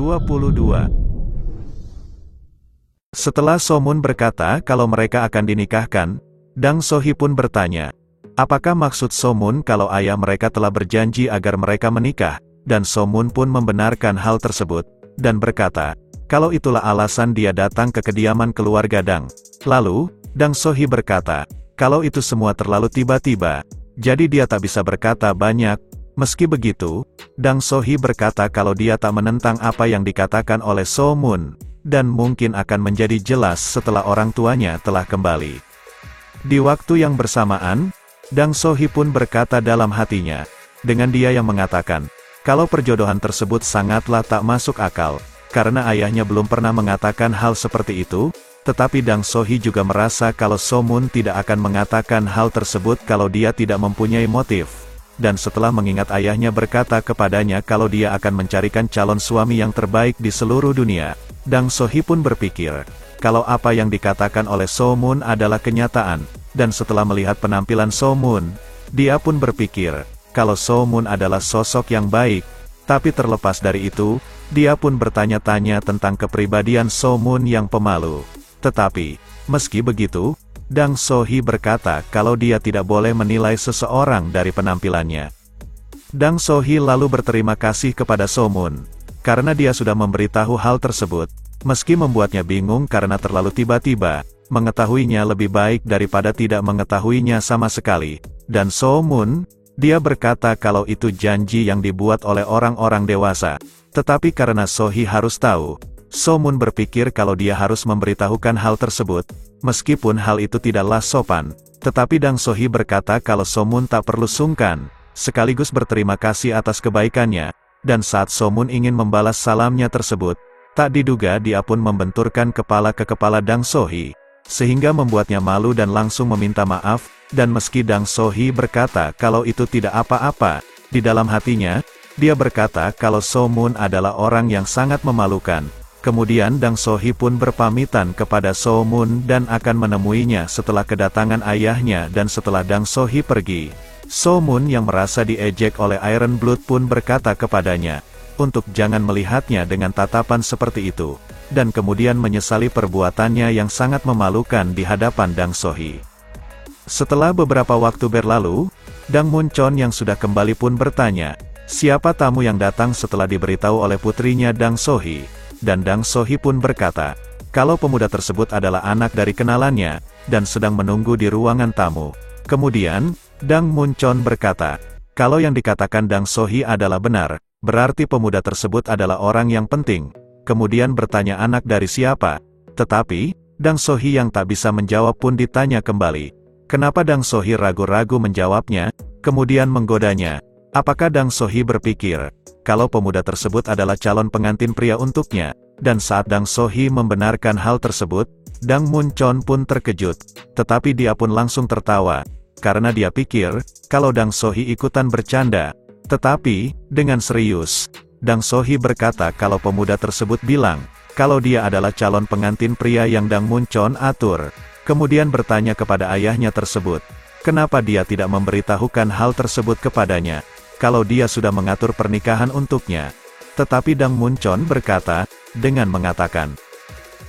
22. Setelah Somun berkata kalau mereka akan dinikahkan, Dang Sohi pun bertanya, apakah maksud Somun kalau ayah mereka telah berjanji agar mereka menikah, dan Somun pun membenarkan hal tersebut, dan berkata, kalau itulah alasan dia datang ke kediaman keluarga Dang. Lalu, Dang Sohi berkata, kalau itu semua terlalu tiba-tiba, jadi dia tak bisa berkata banyak. Meski begitu, Dang Sohi berkata kalau dia tak menentang apa yang dikatakan oleh Somun, dan mungkin akan menjadi jelas setelah orang tuanya telah kembali. Di waktu yang bersamaan, Dang Sohi pun berkata dalam hatinya, dengan dia yang mengatakan, kalau perjodohan tersebut sangatlah tak masuk akal, karena ayahnya belum pernah mengatakan hal seperti itu, tetapi Dang Sohi juga merasa kalau Somun tidak akan mengatakan hal tersebut kalau dia tidak mempunyai motif. Dan setelah mengingat ayahnya berkata kepadanya kalau dia akan mencarikan calon suami yang terbaik di seluruh dunia, Dang Sohi pun berpikir, kalau apa yang dikatakan oleh Somun adalah kenyataan, dan setelah melihat penampilan Somun, dia pun berpikir, kalau Somun adalah sosok yang baik, tapi terlepas dari itu, dia pun bertanya-tanya tentang kepribadian Somun yang pemalu. Tetapi, meski begitu, Dang Sohi berkata kalau dia tidak boleh menilai seseorang dari penampilannya. Dang Sohi lalu berterima kasih kepada Somun, karena dia sudah memberitahu hal tersebut, meski membuatnya bingung karena terlalu tiba-tiba, mengetahuinya lebih baik daripada tidak mengetahuinya sama sekali. Dan Somun, dia berkata kalau itu janji yang dibuat oleh orang-orang dewasa, tetapi karena Sohi harus tahu, Somun berpikir kalau dia harus memberitahukan hal tersebut, meskipun hal itu tidaklah sopan, tetapi Dang Sohi berkata kalau Somun tak perlu sungkan, sekaligus berterima kasih atas kebaikannya, dan saat Somun ingin membalas salamnya tersebut, tak diduga dia pun membenturkan kepala ke kepala Dang Sohi, sehingga membuatnya malu dan langsung meminta maaf, dan meski Dang Sohi berkata kalau itu tidak apa-apa, di dalam hatinya, dia berkata kalau Somun adalah orang yang sangat memalukan. Kemudian Dang Sohi pun berpamitan kepada Somun dan akan menemuinya setelah kedatangan ayahnya dan setelah Dang Sohi pergi. Somun yang merasa diejek oleh Iron Blood pun berkata kepadanya, untuk jangan melihatnya dengan tatapan seperti itu, dan kemudian menyesali perbuatannya yang sangat memalukan di hadapan Dang Sohi. Setelah beberapa waktu berlalu, Dang Muncon yang sudah kembali pun bertanya, siapa tamu yang datang setelah diberitahu oleh putrinya Dang Sohi? Dan Dang Sohi pun berkata, kalau pemuda tersebut adalah anak dari kenalannya, dan sedang menunggu di ruangan tamu. Kemudian, Dang Muncon berkata, kalau yang dikatakan Dang Sohi adalah benar, berarti pemuda tersebut adalah orang yang penting. Kemudian bertanya anak dari siapa? Tetapi, Dang Sohi yang tak bisa menjawab pun ditanya kembali. Kenapa Dang Sohi ragu-ragu menjawabnya, kemudian menggodanya? Apakah Dang Sohi berpikir, kalau pemuda tersebut adalah calon pengantin pria untuknya, dan saat Dang Sohi membenarkan hal tersebut, Dang Muncon pun terkejut, tetapi dia pun langsung tertawa, karena dia pikir, kalau Dang Sohi ikutan bercanda. Tetapi, dengan serius, Dang Sohi berkata kalau pemuda tersebut bilang, kalau dia adalah calon pengantin pria yang Dang Muncon atur, kemudian bertanya kepada ayahnya tersebut, kenapa dia tidak memberitahukan hal tersebut kepadanya, kalau dia sudah mengatur pernikahan untuknya. Tetapi Dang Muncon berkata, dengan mengatakan,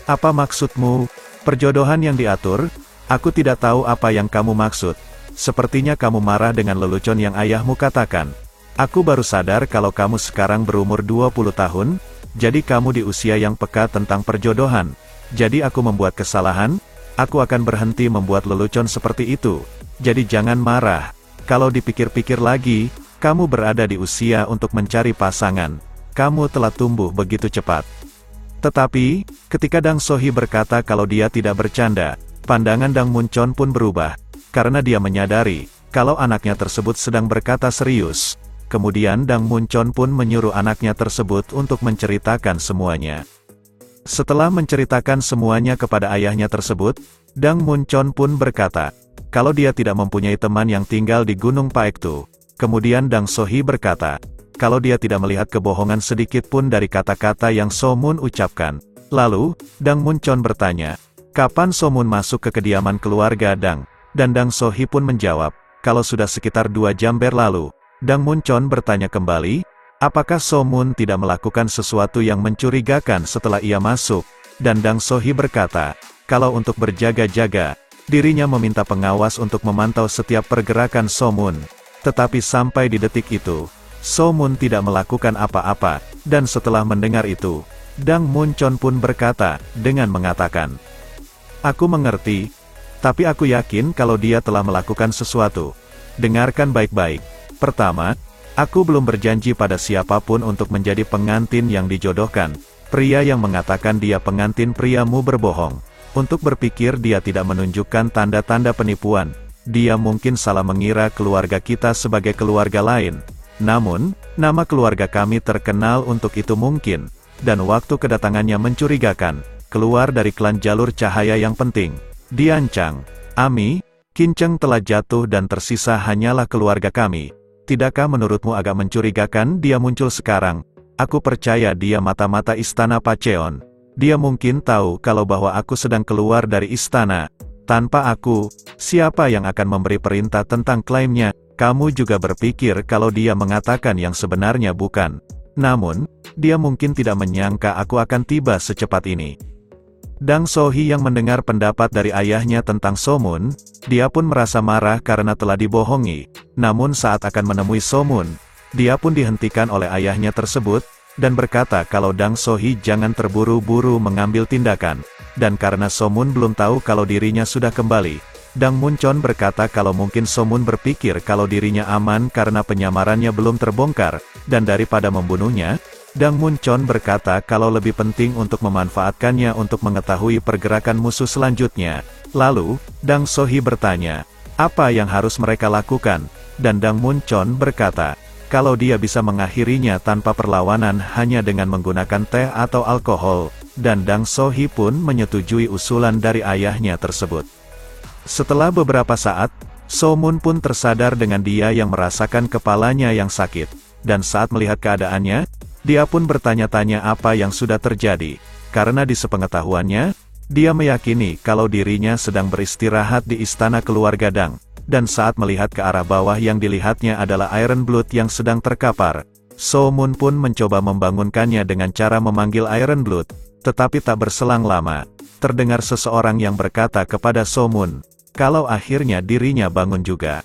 apa maksudmu, perjodohan yang diatur? Aku tidak tahu apa yang kamu maksud. Sepertinya kamu marah dengan lelucon yang ayahmu katakan. Aku baru sadar kalau kamu sekarang berumur 20 tahun, jadi kamu di usia yang peka tentang perjodohan. Jadi aku membuat kesalahan, aku akan berhenti membuat lelucon seperti itu. Jadi jangan marah. Kalau dipikir-pikir lagi, kamu berada di usia untuk mencari pasangan. Kamu telah tumbuh begitu cepat. Tetapi, ketika Dang Sohi berkata kalau dia tidak bercanda, pandangan Dang Muncon pun berubah, karena dia menyadari, kalau anaknya tersebut sedang berkata serius. Kemudian Dang Muncon pun menyuruh anaknya tersebut untuk menceritakan semuanya. Setelah menceritakan semuanya kepada ayahnya tersebut, Dang Muncon pun berkata, kalau dia tidak mempunyai teman yang tinggal di Gunung Paektu. Kemudian Dang Sohi berkata, kalau dia tidak melihat kebohongan sedikit pun dari kata-kata yang Somun ucapkan. Lalu, Dang Muncon bertanya, kapan Somun masuk ke kediaman keluarga Dang? Dan Dang Sohi pun menjawab, kalau sudah sekitar 2 jam berlalu. Dang Muncon bertanya kembali, Apakah Somun tidak melakukan sesuatu yang mencurigakan setelah ia masuk? Dan Dang Sohi berkata, kalau untuk berjaga-jaga, dirinya meminta pengawas untuk memantau setiap pergerakan Somun. Tetapi sampai di detik itu, Somun tidak melakukan apa-apa, dan setelah mendengar itu, Dang Muncon pun berkata, dengan mengatakan, aku mengerti, tapi aku yakin kalau dia telah melakukan sesuatu. Dengarkan baik-baik. Pertama, aku belum berjanji pada siapapun untuk menjadi pengantin yang dijodohkan. Pria yang mengatakan dia pengantin priamu berbohong. Untuk berpikir dia tidak menunjukkan tanda-tanda penipuan. Dia mungkin salah mengira keluarga kita sebagai keluarga lain. Namun, nama keluarga kami terkenal untuk itu mungkin. Dan waktu kedatangannya mencurigakan. Keluar dari klan jalur cahaya yang penting. Diancang, Ami, Kinceng telah jatuh dan tersisa hanyalah keluarga kami. Tidakkah menurutmu agak mencurigakan dia muncul sekarang? Aku percaya dia mata-mata istana Pacheon. Dia mungkin tahu kalau bahwa aku sedang keluar dari istana. Tanpa aku, siapa yang akan memberi perintah tentang klaimnya? Kamu juga berpikir kalau dia mengatakan yang sebenarnya bukan. Namun, dia mungkin tidak menyangka aku akan tiba secepat ini. Dang Sohi yang mendengar pendapat dari ayahnya tentang Somun, dia pun merasa marah karena telah dibohongi. Namun saat akan menemui Somun, dia pun dihentikan oleh ayahnya tersebut, dan berkata kalau Dang Sohi jangan terburu-buru mengambil tindakan. Dan karena Somun belum tahu kalau dirinya sudah kembali, Dang Muncon berkata kalau mungkin Somun berpikir kalau dirinya aman karena penyamarannya belum terbongkar, dan daripada membunuhnya, Dang Muncon berkata kalau lebih penting untuk memanfaatkannya untuk mengetahui pergerakan musuh selanjutnya. Lalu, Dang Sohi bertanya, apa yang harus mereka lakukan? Dan Dang Muncon berkata, kalau dia bisa mengakhirinya tanpa perlawanan hanya dengan menggunakan teh atau alkohol, dan Dang Sohi pun menyetujui usulan dari ayahnya tersebut. Setelah beberapa saat, Somun pun tersadar dengan dia yang merasakan kepalanya yang sakit, dan saat melihat keadaannya, dia pun bertanya-tanya apa yang sudah terjadi, karena di sepengetahuannya, dia meyakini kalau dirinya sedang beristirahat di istana keluarga Dang, dan saat melihat ke arah bawah yang dilihatnya adalah Iron Blood yang sedang terkapar, Somun pun mencoba membangunkannya dengan cara memanggil Iron Blood, tetapi tak berselang lama, terdengar seseorang yang berkata kepada Somun, kalau akhirnya dirinya bangun juga.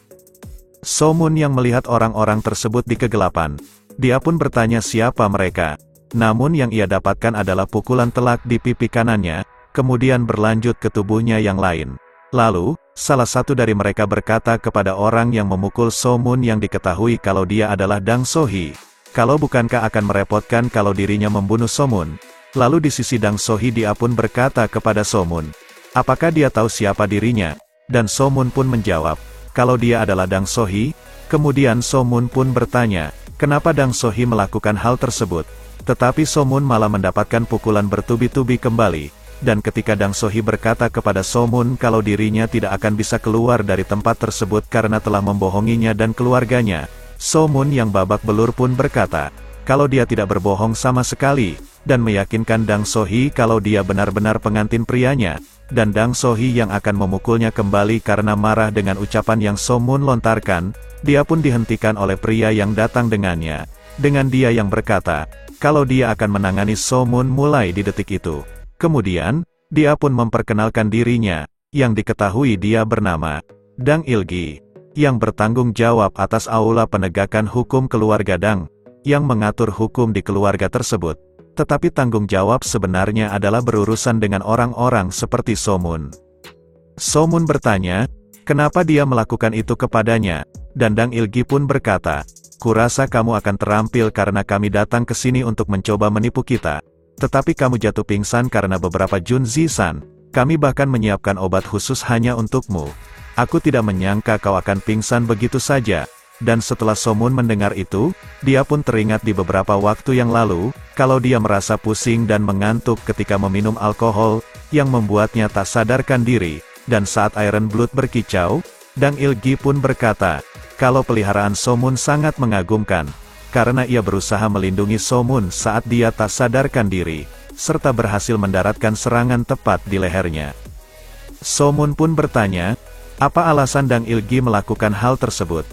Somun yang melihat orang-orang tersebut di kegelapan, dia pun bertanya siapa mereka, namun yang ia dapatkan adalah pukulan telak di pipi kanannya, kemudian berlanjut ke tubuhnya yang lain. Lalu, salah satu dari mereka berkata kepada orang yang memukul Somun yang diketahui kalau dia adalah Dang Sohi, kalau bukankah akan merepotkan kalau dirinya membunuh Somun? Lalu di sisi Dang Sohi dia pun berkata kepada Somun, apakah dia tahu siapa dirinya? Dan Somun pun menjawab, kalau dia adalah Dang Sohi. Kemudian Somun pun bertanya, kenapa Dang Sohi melakukan hal tersebut? Tetapi Somun malah mendapatkan pukulan bertubi-tubi kembali, dan ketika Dang Sohi berkata kepada Somun kalau dirinya tidak akan bisa keluar dari tempat tersebut karena telah membohonginya dan keluarganya, Somun yang babak belur pun berkata, kalau dia tidak berbohong sama sekali, dan meyakinkan Dang Sohi kalau dia benar-benar pengantin prianya, dan Dang Sohi yang akan memukulnya kembali karena marah dengan ucapan yang Somun lontarkan, dia pun dihentikan oleh pria yang datang dengannya, dengan dia yang berkata, kalau dia akan menangani Somun mulai di detik itu. Kemudian, dia pun memperkenalkan dirinya, yang diketahui dia bernama Dang Ilgi, yang bertanggung jawab atas aula penegakan hukum keluarga Dang, yang mengatur hukum di keluarga tersebut. Tetapi tanggung jawab sebenarnya adalah berurusan dengan orang-orang seperti Somun. Somun bertanya, kenapa dia melakukan itu kepadanya, dan Dang Ilgi pun berkata, kurasa kamu akan terampil karena kami datang ke sini untuk mencoba menipu kita. Tetapi kamu jatuh pingsan karena beberapa Jun Zisan, kami bahkan menyiapkan obat khusus hanya untukmu. Aku tidak menyangka kau akan pingsan begitu saja. Dan setelah Somun mendengar itu, dia pun teringat di beberapa waktu yang lalu, kalau dia merasa pusing dan mengantuk ketika meminum alkohol, yang membuatnya tak sadarkan diri, dan saat Iron Blood berkicau, Dang Ilgi pun berkata, kalau peliharaan Somun sangat mengagumkan, karena ia berusaha melindungi Somun saat dia tak sadarkan diri, serta berhasil mendaratkan serangan tepat di lehernya. Somun pun bertanya, apa alasan Dang Ilgi melakukan hal tersebut?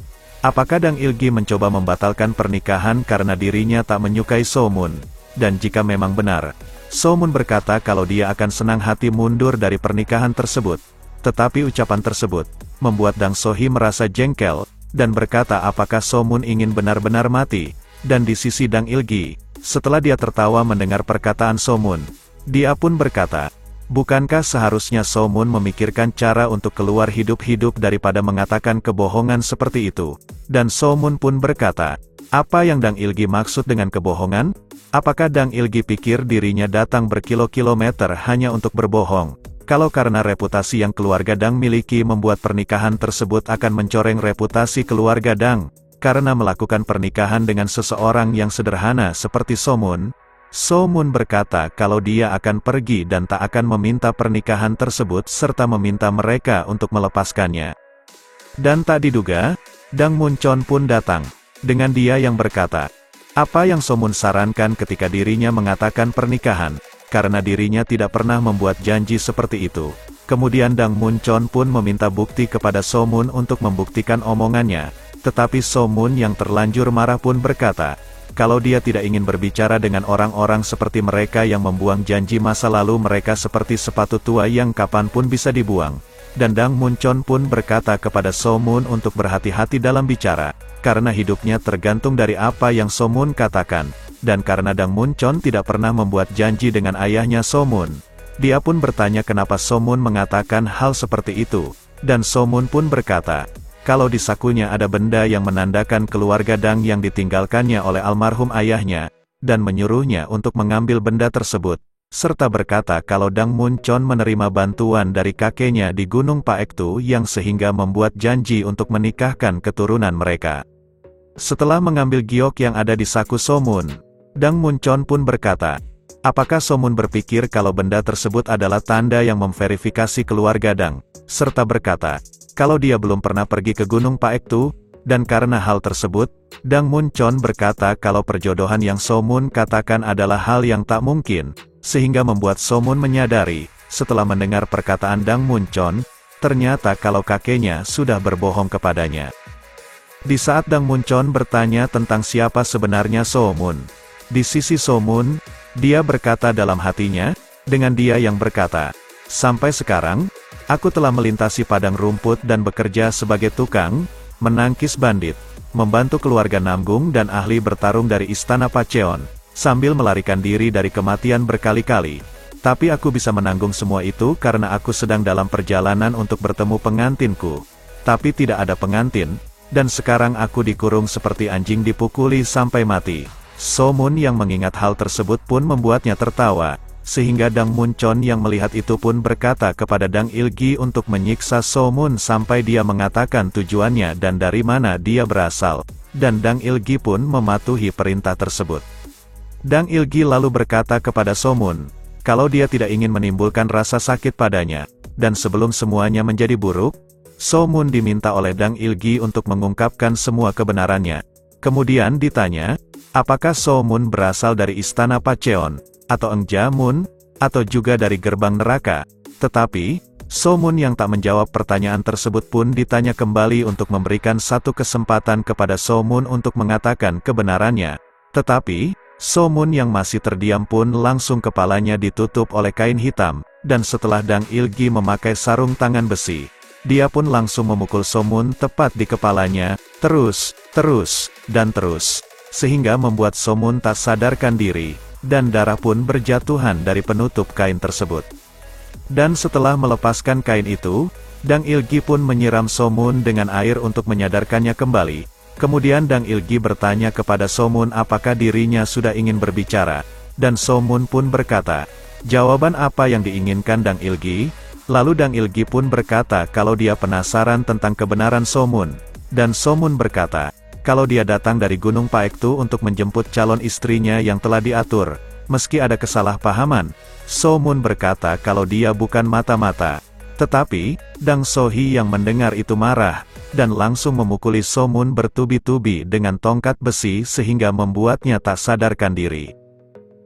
Apakah Dang Ilgi mencoba membatalkan pernikahan karena dirinya tak menyukai So-moon? Dan jika memang benar, So-moon berkata kalau dia akan senang hati mundur dari pernikahan tersebut. Tetapi ucapan tersebut membuat Dang So-hee merasa jengkel, dan berkata apakah So-moon ingin benar-benar mati. Dan di sisi Dang Ilgi, setelah dia tertawa mendengar perkataan So-moon, dia pun berkata, bukankah seharusnya So-moon memikirkan cara untuk keluar hidup-hidup daripada mengatakan kebohongan seperti itu? Dan So-moon pun berkata, apa yang Dang Ilgi maksud dengan kebohongan? Apakah Dang Ilgi pikir dirinya datang berkilo-kilometer hanya untuk berbohong? Kalau karena reputasi yang keluarga Dang miliki membuat pernikahan tersebut akan mencoreng reputasi keluarga Dang, karena melakukan pernikahan dengan seseorang yang sederhana seperti So-moon, So-moon berkata kalau dia akan pergi dan tak akan meminta pernikahan tersebut serta meminta mereka untuk melepaskannya. Dan tak diduga, Dang Munchon pun datang, dengan dia yang berkata, apa yang So-moon sarankan ketika dirinya mengatakan pernikahan, karena dirinya tidak pernah membuat janji seperti itu. Kemudian Dang Munchon pun meminta bukti kepada So-moon untuk membuktikan omongannya, tetapi So-moon yang terlanjur marah pun berkata, kalau dia tidak ingin berbicara dengan orang-orang seperti mereka yang membuang janji masa lalu mereka seperti sepatu tua yang kapanpun bisa dibuang. Dan Dang Munchon pun berkata kepada So-moon untuk berhati-hati dalam bicara, karena hidupnya tergantung dari apa yang So-moon katakan. Dan karena Dang Munchon tidak pernah membuat janji dengan ayahnya So-moon, dia pun bertanya kenapa So-moon mengatakan hal seperti itu. Dan So-moon pun berkata, kalau di sakunya ada benda yang menandakan keluarga Dang yang ditinggalkannya oleh almarhum ayahnya, dan menyuruhnya untuk mengambil benda tersebut, serta berkata kalau Dang Munchon menerima bantuan dari kakeknya di Gunung Paektu yang sehingga membuat janji untuk menikahkan keturunan mereka. Setelah mengambil giok yang ada di saku So-moon, Dang Munchon pun berkata, apakah So-moon berpikir kalau benda tersebut adalah tanda yang memverifikasi keluarga Dang, serta berkata, kalau dia belum pernah pergi ke Gunung Paektu, dan karena hal tersebut, Dang Munchon berkata kalau perjodohan yang So-moon katakan adalah hal yang tak mungkin, sehingga membuat So-moon menyadari, setelah mendengar perkataan Dang Munchon, ternyata kalau kakeknya sudah berbohong kepadanya. Di saat Dang Munchon bertanya tentang siapa sebenarnya So-moon, di sisi So-moon, dia berkata dalam hatinya, dengan dia yang berkata, sampai sekarang, aku telah melintasi padang rumput dan bekerja sebagai tukang, menangkis bandit, membantu keluarga Namgung dan ahli bertarung dari Istana Pacheon, sambil melarikan diri dari kematian berkali-kali. Tapi aku bisa menanggung semua itu karena aku sedang dalam perjalanan untuk bertemu pengantinku. Tapi tidak ada pengantin, dan sekarang aku dikurung seperti anjing dipukuli sampai mati. So-moon yang mengingat hal tersebut pun membuatnya tertawa, sehingga Dang Munchon yang melihat itu pun berkata kepada Dang Ilgi untuk menyiksa So-moon sampai dia mengatakan tujuannya dan dari mana dia berasal, dan Dang Ilgi pun mematuhi perintah tersebut. Dang Ilgi lalu berkata kepada So-moon, kalau dia tidak ingin menimbulkan rasa sakit padanya, dan sebelum semuanya menjadi buruk, So-moon diminta oleh Dang Ilgi untuk mengungkapkan semua kebenarannya. Kemudian ditanya, apakah So-moon berasal dari Istana Pacheon, atau Eng Jamun, atau juga dari gerbang neraka? Tetapi, So-moon yang tak menjawab pertanyaan tersebut pun ditanya kembali untuk memberikan satu kesempatan kepada So-moon untuk mengatakan kebenarannya. Tetapi, So-moon yang masih terdiam pun langsung kepalanya ditutup oleh kain hitam, dan setelah Dang Ilgi memakai sarung tangan besi, dia pun langsung memukul So-moon tepat di kepalanya, terus, dan terus, sehingga membuat So-moon tak sadarkan diri, dan darah pun berjatuhan dari penutup kain tersebut. Dan setelah melepaskan kain itu, Dang Ilgi pun menyiram So-moon dengan air untuk menyadarkannya kembali. Kemudian Dang Ilgi bertanya kepada So-moon apakah dirinya sudah ingin berbicara, dan So-moon pun berkata, jawaban apa yang diinginkan Dang Ilgi? Lalu Dang Ilgi pun berkata kalau dia penasaran tentang kebenaran So-moon, dan So-moon berkata, kalau dia datang dari Gunung Paektu untuk menjemput calon istrinya yang telah diatur, meski ada kesalahpahaman. So-moon berkata kalau dia bukan mata-mata. Tetapi, Dang So-hee yang mendengar itu marah, dan langsung memukuli So-moon bertubi-tubi dengan tongkat besi sehingga membuatnya tak sadarkan diri.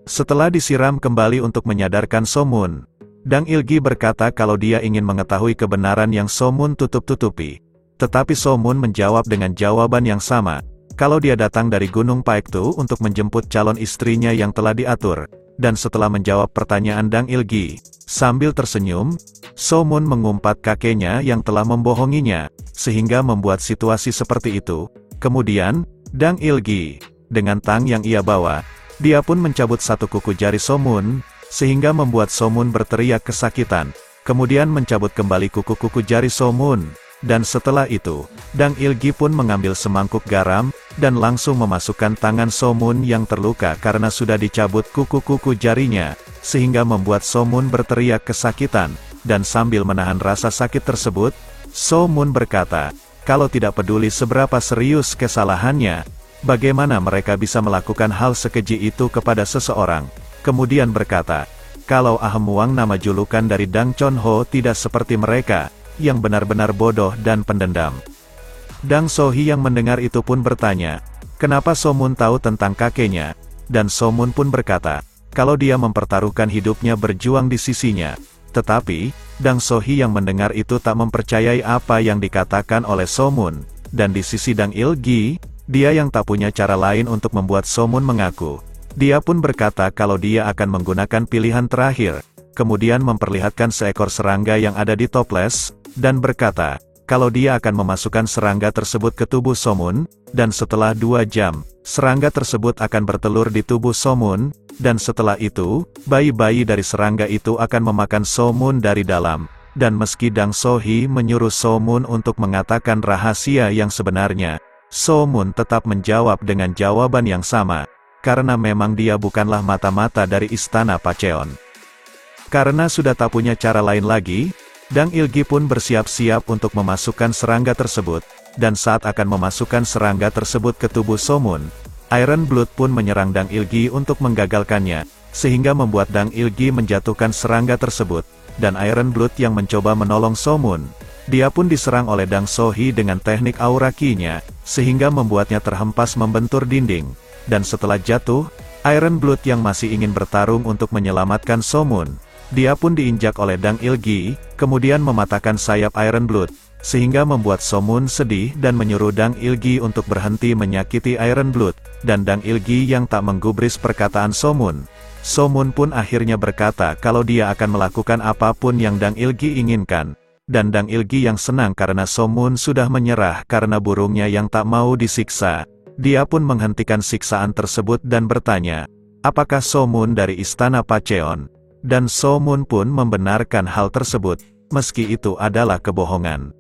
Setelah disiram kembali untuk menyadarkan So-moon, Dang Ilgi berkata kalau dia ingin mengetahui kebenaran yang So-moon tutup-tutupi. Tetapi Somun menjawab dengan jawaban yang sama, kalau dia datang dari Gunung Paektu untuk menjemput calon istrinya yang telah diatur. Dan setelah menjawab pertanyaan Dang Ilgi, sambil tersenyum, Somun mengumpat kakeknya yang telah membohonginya, sehingga membuat situasi seperti itu. Kemudian, Dang Ilgi, dengan tang yang ia bawa, dia pun mencabut satu kuku jari Somun, sehingga membuat Somun berteriak kesakitan. Kemudian mencabut kembali kuku-kuku jari Somun. Dan setelah itu, Dang Ilgi pun mengambil semangkuk garam, dan langsung memasukkan tangan Somun yang terluka karena sudah dicabut kuku-kuku jarinya, sehingga membuat Somun berteriak kesakitan, dan sambil menahan rasa sakit tersebut, Somun berkata, kalau tidak peduli seberapa serius kesalahannya, bagaimana mereka bisa melakukan hal sekeji itu kepada seseorang. Kemudian berkata, kalau Ahem Wang nama julukan dari Dang Chonho tidak seperti mereka, yang benar-benar bodoh dan pendendam. Dang Sohi yang mendengar itu pun bertanya, kenapa Somun tahu tentang kakeknya? Dan Somun pun berkata, kalau dia mempertaruhkan hidupnya berjuang di sisinya. Tetapi, Dang Sohi yang mendengar itu tak mempercayai apa yang dikatakan oleh Somun. Dan di sisi Dang Ilgi, dia yang tak punya cara lain untuk membuat Somun mengaku. Dia pun berkata kalau dia akan menggunakan pilihan terakhir. Kemudian memperlihatkan seekor serangga yang ada di toples, dan berkata, kalau dia akan memasukkan serangga tersebut ke tubuh Somun, dan setelah 2 jam, serangga tersebut akan bertelur di tubuh Somun, dan setelah itu, bayi-bayi dari serangga itu akan memakan Somun dari dalam. Dan meski Dang Sohi menyuruh Somun untuk mengatakan rahasia yang sebenarnya, Somun tetap menjawab dengan jawaban yang sama, karena memang dia bukanlah mata-mata dari istana Pacheon. Karena sudah tak punya cara lain lagi, Dang Ilgi pun bersiap-siap untuk memasukkan serangga tersebut, dan saat akan memasukkan serangga tersebut ke tubuh Somun, Iron Blood pun menyerang Dang Ilgi untuk menggagalkannya, sehingga membuat Dang Ilgi menjatuhkan serangga tersebut, dan Iron Blood yang mencoba menolong Somun. Dia pun diserang oleh Dang Sohi dengan teknik aura ki-nya, sehingga membuatnya terhempas membentur dinding, dan setelah jatuh, Iron Blood yang masih ingin bertarung untuk menyelamatkan Somun, dia pun diinjak oleh Dang Ilgi, kemudian mematahkan sayap Iron Blood, sehingga membuat Somun sedih dan menyuruh Dang Ilgi untuk berhenti menyakiti Iron Blood, dan Dang Ilgi yang tak menggubris perkataan Somun. Somun pun akhirnya berkata kalau dia akan melakukan apapun yang Dang Ilgi inginkan, dan Dang Ilgi yang senang karena Somun sudah menyerah karena burungnya yang tak mau disiksa. Dia pun menghentikan siksaan tersebut dan bertanya, apakah Somun dari istana Pacheon? Dan Somun pun membenarkan hal tersebut, meski itu adalah kebohongan.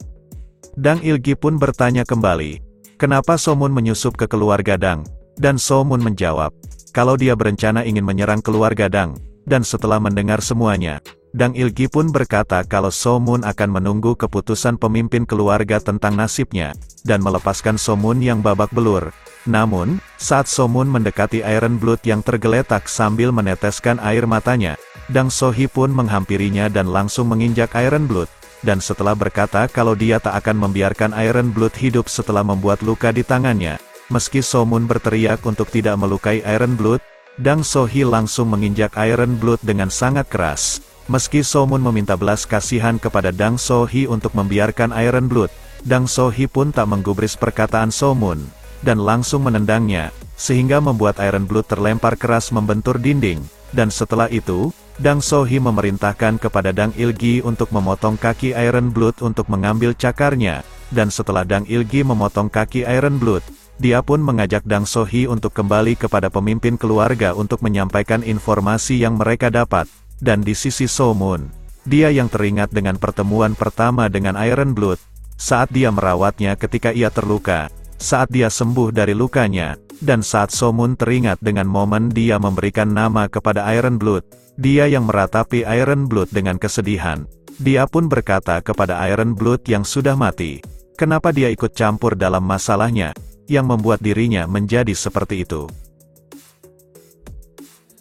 Dang Ilgi pun bertanya kembali, kenapa Somun menyusup ke keluarga Dang? Dan Somun menjawab, kalau dia berencana ingin menyerang keluarga Dang. Dan setelah mendengar semuanya, Dang Ilgi pun berkata kalau Somun akan menunggu keputusan pemimpin keluarga tentang nasibnya, dan melepaskan Somun yang babak belur. Namun, saat Somun mendekati Iron Blood yang tergeletak sambil meneteskan air matanya, Dang Sohi pun menghampirinya dan langsung menginjak Iron Blood, dan setelah berkata kalau dia tak akan membiarkan Iron Blood hidup setelah membuat luka di tangannya. Meski Somun berteriak untuk tidak melukai Iron Blood, Dang Sohi langsung menginjak Iron Blood dengan sangat keras. Meski Somun meminta belas kasihan kepada Dang Sohi untuk membiarkan Iron Blood, Dang Sohi pun tak menggubris perkataan Somun, dan langsung menendangnya, sehingga membuat Iron Blood terlempar keras membentur dinding. Dan setelah itu, Dang Sohi memerintahkan kepada Dang Ilgi untuk memotong kaki Iron Blood untuk mengambil cakarnya, dan setelah Dang Ilgi memotong kaki Iron Blood, dia pun mengajak Dang Sohi untuk kembali kepada pemimpin keluarga untuk menyampaikan informasi yang mereka dapat. Dan di sisi Somun, dia yang teringat dengan pertemuan pertama dengan Iron Blood, saat dia merawatnya ketika ia terluka, saat dia sembuh dari lukanya, dan saat Somun teringat dengan momen dia memberikan nama kepada Iron Blood, dia yang meratapi Iron Blood dengan kesedihan. Dia pun berkata kepada Iron Blood yang sudah mati, kenapa dia ikut campur dalam masalahnya, yang membuat dirinya menjadi seperti itu.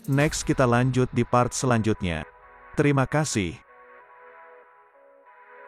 Next kita lanjut di part selanjutnya. Terima kasih.